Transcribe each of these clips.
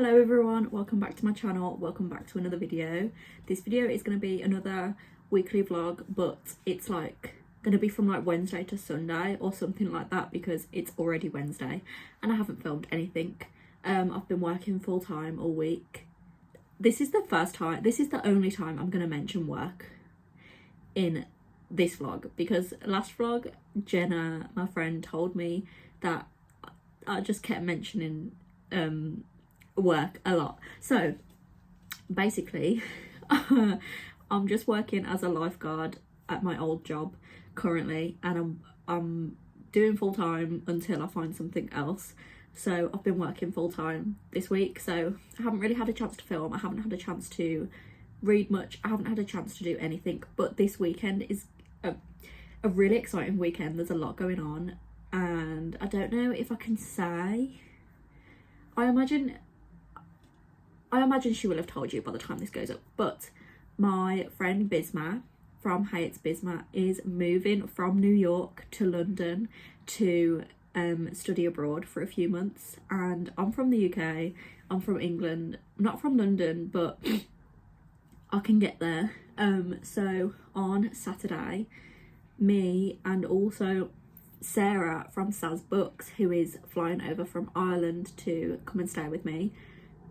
Hello everyone, welcome back to my channel, welcome back to another video. This video is going to be another weekly vlog, but it's like going to be from like Wednesday to Sunday or something like that because it's already Wednesday and I haven't filmed anything. I've been working full time all week. This is the only time I'm going to mention work in this vlog, because last vlog Jenna, my friend, told me that I just kept mentioning work a lot. So basically I'm just working as a lifeguard at my old job currently, and I'm doing full time until I find something else. So I've been working full time this week, so I haven't really had a chance to film, I haven't had a chance to read much, I haven't had a chance to do anything. But this weekend is a really exciting weekend. There's a lot going on, and I don't know if I can say, I imagine she will have told you by the time this goes up, but my friend Bisma from Hayes Bisma is moving from New York to London to study abroad for a few months. And I'm from the UK, I'm from England, not from London, but I can get there. So on Saturday, me and also Sarah from Saz Books, who is flying over from Ireland to come and stay with me,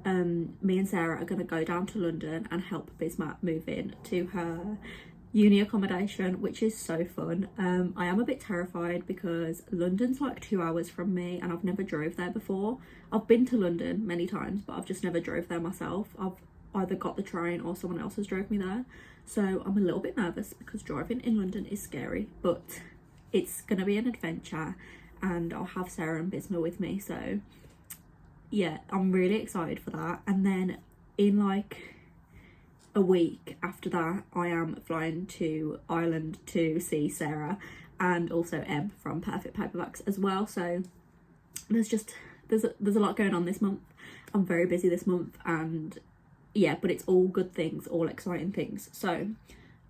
me and Sarah are going to go down to London and help Bisma move in to her uni accommodation, which is so fun. I am a bit terrified because London's like 2 hours from me and I've never drove there before. I've been to London many times, but I've just never drove there myself. I've either got the train or someone else has drove me there, so I'm a little bit nervous because driving in London is scary, but it's gonna be an adventure and I'll have Sarah and Bisma with me. So yeah, I'm really excited for that. And then in like a week after that, I am flying to Ireland to see Sarah and also Em from Perfect Paperbacks as well. So there's a lot going on this month. I'm very busy this month, and yeah, but it's all good things, all exciting things. So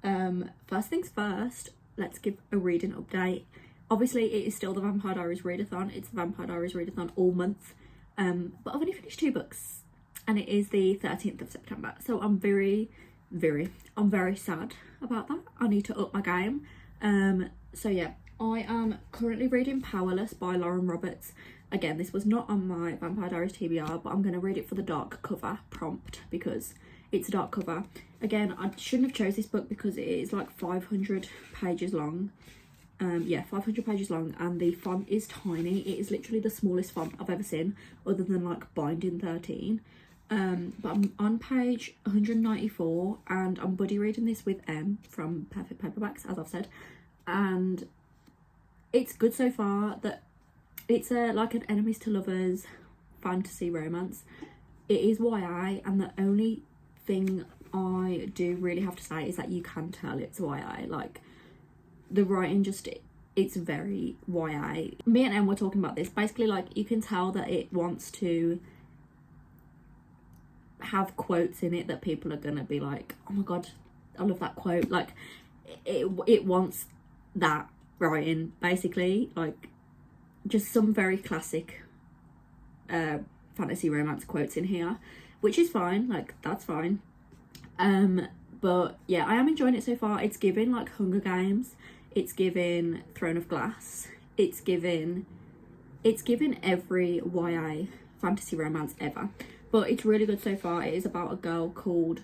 first things first, let's give a reading update. Obviously it is still the Vampire Diaries readathon. It's the Vampire Diaries readathon all month, but I've only finished 2 books and it is the 13th of September, so I'm very sad about that. I need to up my game. So yeah, I am currently reading Powerless by Lauren Roberts. Again, this was not on my Vampire Diaries TBR, but I'm going to read it for the dark cover prompt because it's a dark cover. Again, I shouldn't have chose this book because it is like 500 pages long. Yeah, 500 pages long, and the font is tiny. It is literally the smallest font I've ever seen, other than like Binding 13. But I'm on page 194 and I'm buddy reading this with Em from Perfect Paperbacks, as I've said, and it's good so far. That it's like an enemies to lovers fantasy romance. It is YA, and the only thing I do really have to say is that you can tell it's YA. Like the writing, just it's very YA. Me and Em were talking about this. Basically, like you can tell that it wants to have quotes in it that people are gonna be like, oh my god, I love that quote. Like it wants that writing, basically, like just some very classic fantasy romance quotes in here, which is fine, like that's fine. But yeah, I am enjoying it so far. It's giving like Hunger Games, it's giving Throne of Glass, it's giving every YA fantasy romance ever. But it's really good so far. It is about a girl called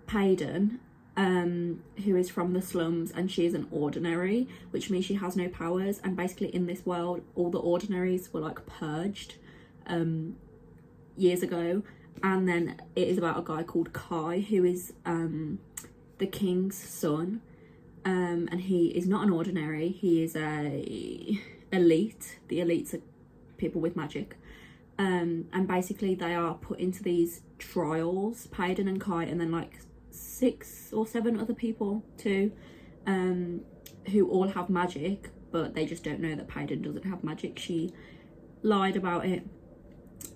Payden, who is from the slums, and she is an ordinary, which means she has no powers. And basically in this world, all the ordinaries were like purged years ago. And then it is about a guy called Kai, who is the king's son, and he is not an ordinary. He is a elite. The elites are people with magic. And basically they are put into these trials, Payden and Kai, and then like 6 or 7 other people too, who all have magic, but they just don't know that Payden doesn't have magic. She lied about it,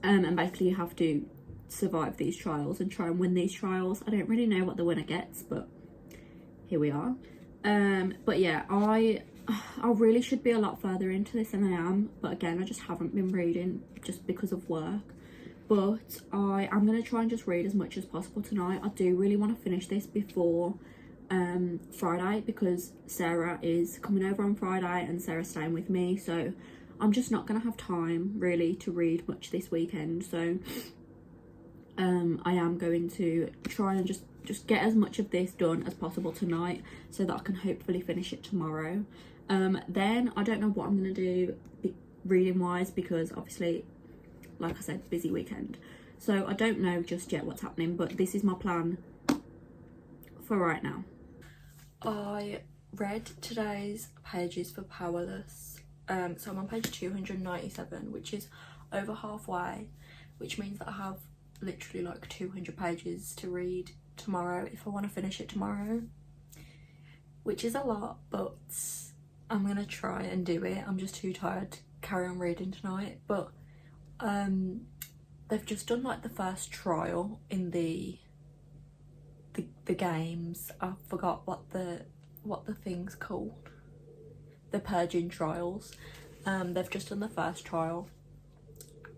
and basically you have to survive these trials and try and win these trials. I don't really know what the winner gets, but here we are. But yeah, I really should be a lot further into this than I am, but again, I just haven't been reading just because of work. but I am going to try and just read as much as possible tonight. I do really want to finish this before Friday, because Sarah is coming over on Friday and Sarah's staying with me, so I'm just not going to have time really to read much this weekend. So I am going to try and just get as much of this done as possible tonight, so that I can hopefully finish it tomorrow. Then I don't know what I'm going to do reading wise, because obviously, like I said, busy weekend, so I don't know just yet what's happening, but this is my plan for right now. I read today's pages for Powerless, so I'm on page 297, which is over halfway, which means that I have literally like 200 pages to read tomorrow if I want to finish it tomorrow, which is a lot, but I'm gonna try and do it. I'm just too tired to carry on reading tonight. But they've just done like the first trial in the games. I forgot what the thing's called, the purging trials. They've just done the first trial,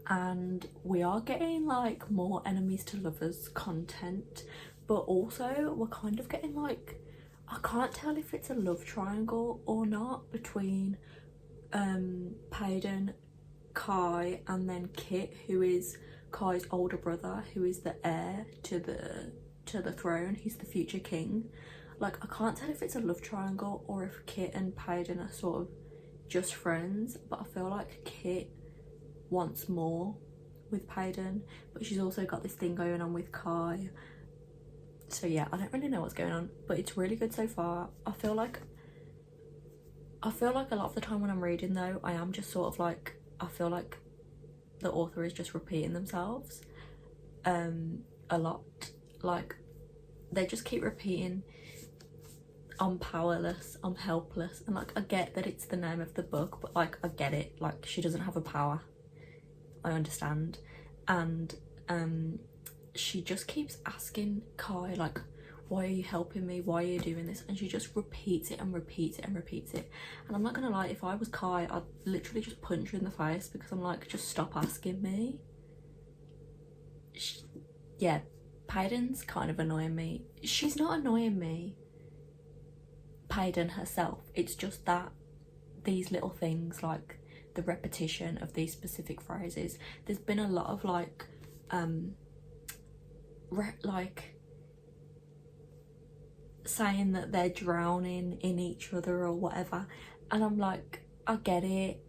and we are getting like more enemies to lovers content, but also we're kind of getting like, I can't tell if it's a love triangle or not between Paydon, Kai, and then Kit, who is Kai's older brother, who is the heir to the throne. He's the future king. Like, I can't tell if it's a love triangle or if Kit and Paydon are sort of just friends, but I feel like Kit wants more with Paydon, but she's also got this thing going on with Kai. So yeah, I don't really know what's going on, but it's really good so far. I feel like a lot of the time when I'm reading though, I am just sort of like, I feel like the author is just repeating themselves a lot. Like, they just keep repeating, I'm powerless, I'm helpless, and like, I get that it's the name of the book, but like, I get it, like, she doesn't have a power, I understand. And she just keeps asking Kai, like, why are you helping me, why are you doing this? And she just repeats it and repeats it and repeats it. And I'm not gonna lie, if I was Kai, I'd literally just punch her in the face, because I'm like, just stop asking me. Yeah, Paydon's kind of annoying me. She's not annoying me, Paydon herself, it's just that these little things, like the repetition of these specific phrases, there's been a lot of like saying that they're drowning in each other or whatever, and I'm like, I get it,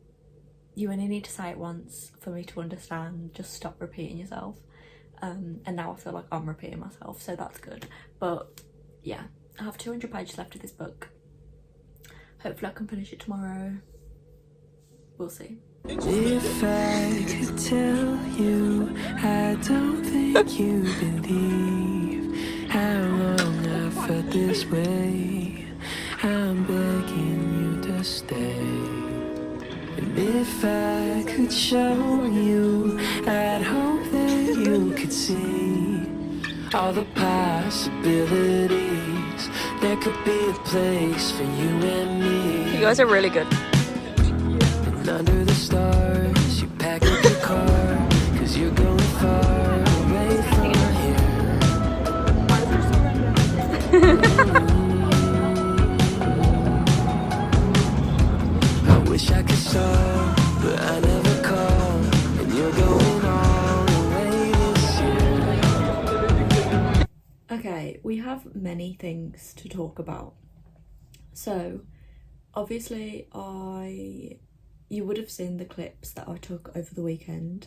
you only need to say it once for me to understand, just stop repeating yourself. And now I feel like I'm repeating myself, so that's good. But yeah, I have 200 pages left of this book. Hopefully I can finish it tomorrow. We'll see. If I could tell you, I don't think you believe how long I've felt this way. I'm begging you to stay. And if I could show you, I'd hope that you could see all the possibilities. There could be a place for you and me. You guys are really good. And under the stars, you pack up your car, 'cause you're going far away from here. I wish I could stop, but I never call. And you're going all the way this year. Okay, we have many things to talk about. So obviously you would have seen the clips that I took over the weekend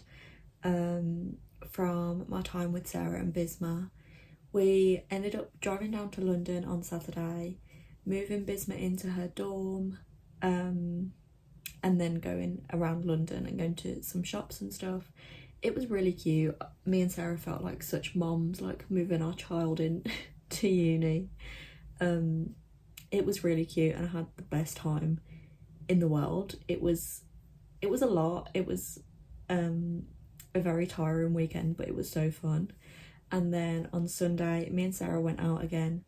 from my time with Sarah and Bisma. We ended up driving down to London on Saturday, moving Bisma into her dorm, and then going around London and going to some shops and stuff. It was really cute. Me and Sarah felt like such moms, like moving our child in to uni. It was really cute, and I had the best time in the world. It was a lot. It was a very tiring weekend, but it was so fun. And then on Sunday, me and Sarah went out again,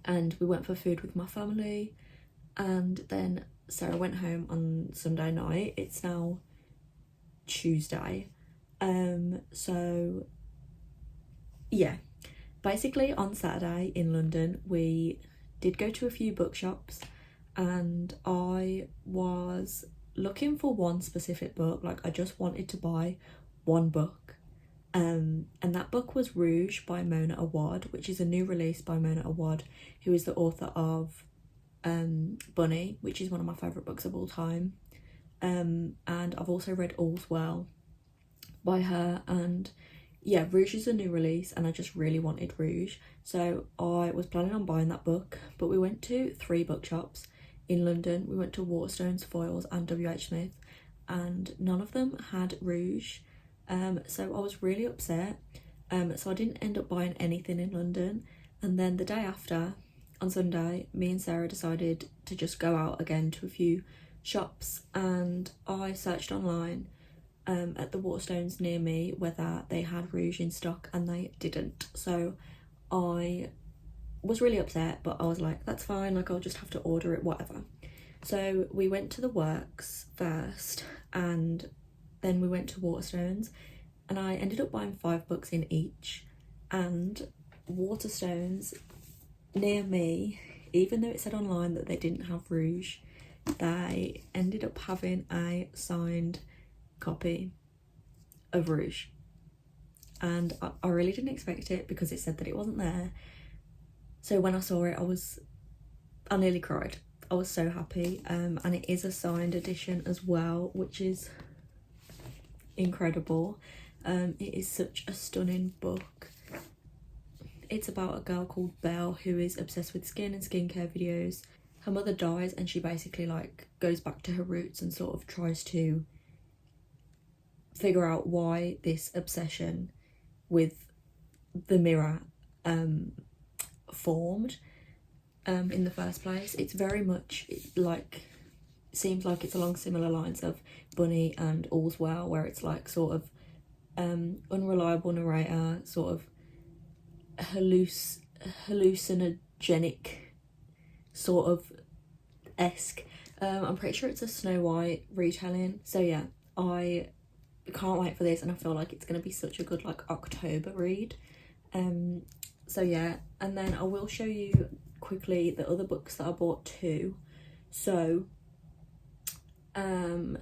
and we went for food with my family, and then Sarah went home on Sunday night. It's now Tuesday, So yeah, basically on Saturday in London we did go to a few bookshops, and I was looking for one specific book. Like, I just wanted to buy one book, and that book was Rouge by Mona Awad, which is a new release by Mona Awad, who is the author of Bunny, which is one of my favourite books of all time, and I've also read All's Well by her. And yeah, Rouge is a new release and I just really wanted Rouge, so I was planning on buying that book. But we went to 3 bookshops in London. We went to Waterstones, Foyles and WH Smith, and none of them had Rouge, so I was really upset. So I didn't end up buying anything in London. And then the day after, on Sunday, me and Sarah decided to just go out again to a few shops, and I searched online at the Waterstones near me whether they had Rouge in stock, and they didn't. So I was really upset, but I was like, that's fine, like I'll just have to order it, whatever. So we went to the Works first, and then we went to Waterstones, and I ended up buying 5 books in each. And Waterstones near me, even though it said online that they didn't have Rouge, they ended up having a signed copy of Rouge, and I really didn't expect it because it said that it wasn't there. So when I saw it, I nearly cried. I was so happy, and it is a signed edition as well, which is incredible. It is such a stunning book. It's about a girl called Belle who is obsessed with skin and skincare videos. Her mother dies, and she basically like goes back to her roots and sort of tries to figure out why this obsession with the mirror formed in the first place. It's very much like, seems like it's along similar lines of Bunny and All's Well, where it's like sort of unreliable narrator, sort of hallucinogenic sort of esque. I'm pretty sure it's a Snow White retelling. So yeah, I can't wait for this, and I feel like it's going to be such a good like October read. So yeah, and then I will show you quickly the other books that I bought too. So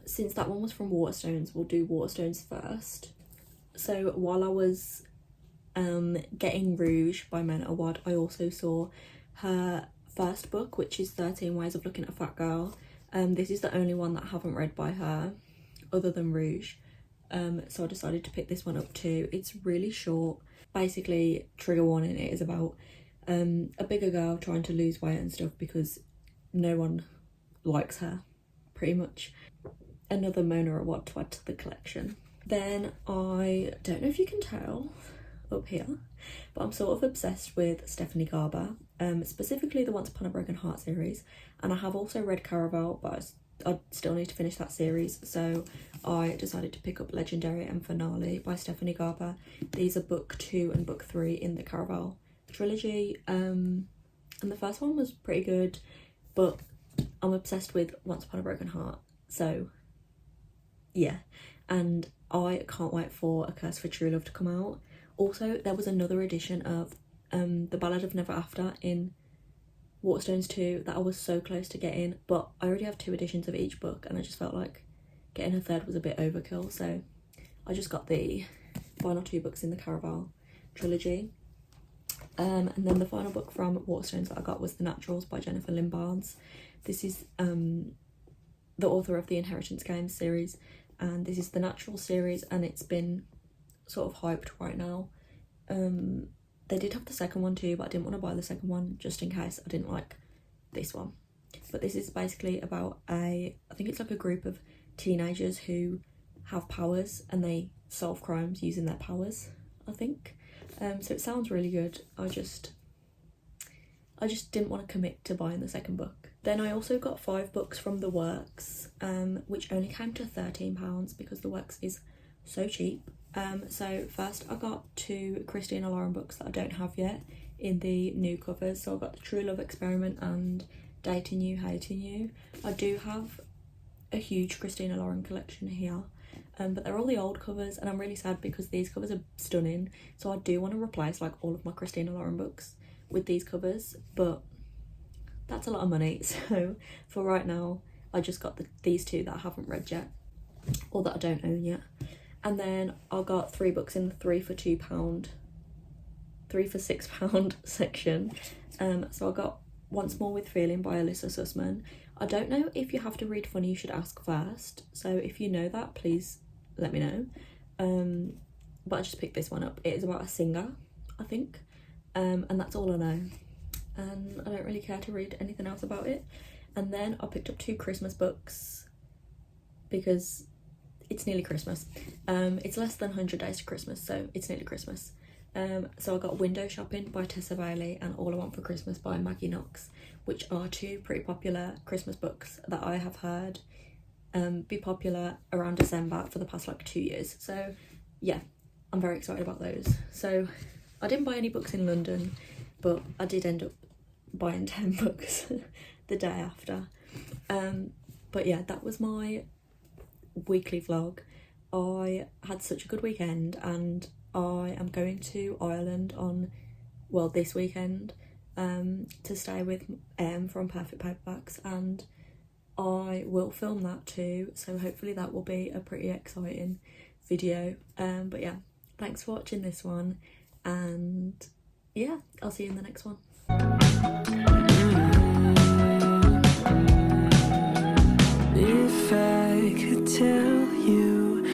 since that one was from Waterstones, we'll do Waterstones first. So while I was getting Rouge by Mona Awad, I also saw her first book, which is 13 Ways of Looking at a Fat Girl. This is the only one that I haven't read by her other than Rouge. So I decided to pick this one up too. It's really short. Basically, trigger warning, it is about a bigger girl trying to lose weight and stuff because no one likes her, pretty much. Another Mona Awad to add to the collection. Then I don't know if you can tell up here, but I'm sort of obsessed with Stephanie Garber, specifically the Once Upon a Broken Heart series, and I have also read Caraval, but I still need to finish that series, so I decided to pick up Legendary and Finale by Stephanie Garber. These are book 2 and book 3 in the Caraval trilogy, and the first one was pretty good, but I'm obsessed with Once Upon a Broken Heart, so yeah, and I can't wait for A Curse for True Love to come out. Also, there was another edition of The Ballad of Never After in Waterstones 2 that I was so close to getting, but I already have 2 editions of each book, and I just felt like getting a third was a bit overkill, so I just got the final 2 books in the Caraval trilogy. And then the final book from Waterstones that I got was The Naturals by Jennifer Lynn Barnes. This is the author of the Inheritance Games series, and this is the Naturals series, and it's been sort of hyped right now. They did have the second one too, but I didn't want to buy the second one just in case I didn't like this one. But this is basically about I think it's like a group of teenagers who have powers and they solve crimes using their powers, I think. So it sounds really good. I just didn't want to commit to buying the second book. Then I also got 5 books from the Works, which only came to £13 because the Works is so cheap. So first I got 2 Christina Lauren books that I don't have yet in the new covers. So I got The True Love Experiment and Dating You, Hating You. I do have a huge Christina Lauren collection here, but they're all the old covers, and I'm really sad because these covers are stunning, so I do want to replace like all of my Christina Lauren books with these covers, but that's a lot of money. So for right now I just got these two that I haven't read yet, or that I don't own yet. And then I got 3 books in the £3 for £2, £3 for £6 section. So I got Once More with Feeling by Elissa Sussman. I don't know if you have to read Funny You Should Ask first, so if you know that, please let me know. But I just picked this one up. It is about a singer, I think, and that's all I know, and I don't really care to read anything else about it. And then I picked up 2 Christmas books because it's nearly Christmas. It's less than 100 days to Christmas, so it's nearly Christmas. So I got Window Shopping by Tessa and All I Want for Christmas by Maggie Knox, which are 2 pretty popular Christmas books that I have heard be popular around December for the past like 2 years. So yeah, I'm very excited about those. So I didn't buy any books in London, but I did end up buying 10 books the day after. But yeah, that was my weekly vlog. I had such a good weekend, and I am going to Ireland on, well, this weekend to stay with from Perfect Paperbacks, and I will film that too, so hopefully that will be a pretty exciting video. But yeah, thanks for watching this one, and yeah, I'll see you in the next one.